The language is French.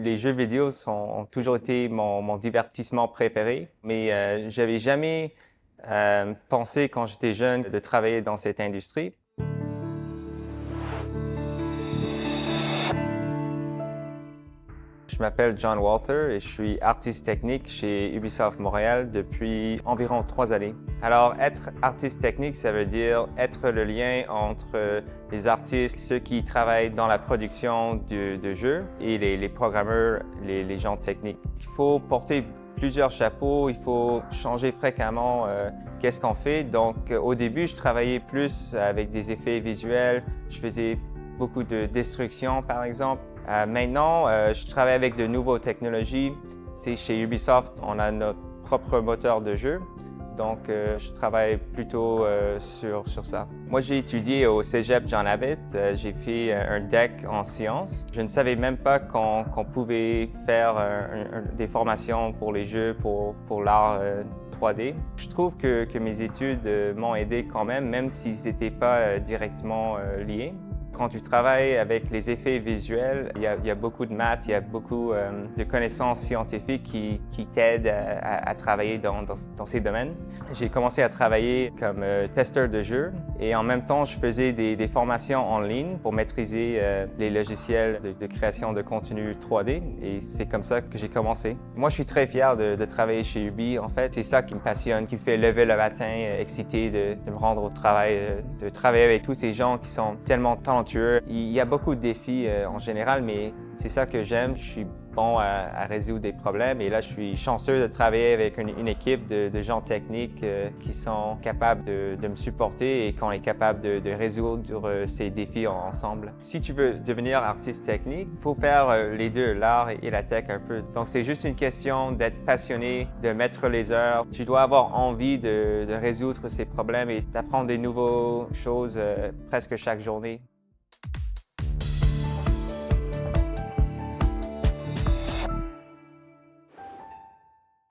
Les jeux vidéo ont toujours été mon divertissement préféré, mais j'avais jamais pensé quand j'étais jeune de travailler dans cette industrie. Je m'appelle John Walther et je suis artiste technique chez Ubisoft Montréal depuis environ 3 années. Alors, être artiste technique, ça veut dire être le lien entre les artistes, ceux qui travaillent dans la production de jeux, et les programmeurs, les gens techniques. Il faut porter plusieurs chapeaux, il faut changer fréquemment qu'est-ce qu'on fait. Donc, au début, je travaillais plus avec des effets visuels, je faisais beaucoup de destruction, par exemple. Maintenant, je travaille avec de nouvelles technologies. Chez Ubisoft, on a notre propre moteur de jeu, donc je travaille plutôt sur ça. Moi, j'ai étudié au Cégep John Abbott. J'ai fait un DEC en sciences. Je ne savais même pas qu'on pouvait faire des formations pour les jeux, pour l'art 3D. Je trouve que mes études m'ont aidé quand même s'ils n'étaient pas directement liés. Quand tu travailles avec les effets visuels, il y a beaucoup de maths, il y a beaucoup de connaissances scientifiques qui t'aident à travailler dans ces domaines. J'ai commencé à travailler comme testeur de jeux et en même temps, je faisais des formations en ligne pour maîtriser les logiciels de création de contenu 3D et c'est comme ça que j'ai commencé. Moi, je suis très fier de travailler chez Ubi. En fait, c'est ça qui me passionne, qui me fait lever le matin, excité de me rendre au travail, de travailler avec tous ces gens qui sont tellement talentueux. Il y a beaucoup de défis en général, mais c'est ça que j'aime. Je suis bon à résoudre des problèmes et là, je suis chanceux de travailler avec une équipe de gens techniques qui sont capables de me supporter et qu'on est capable de résoudre ces défis ensemble. Si tu veux devenir artiste technique, il faut faire les deux, l'art et la tech un peu. Donc, c'est juste une question d'être passionné, de mettre les heures. Tu dois avoir envie de résoudre ces problèmes et d'apprendre des nouvelles choses presque chaque journée.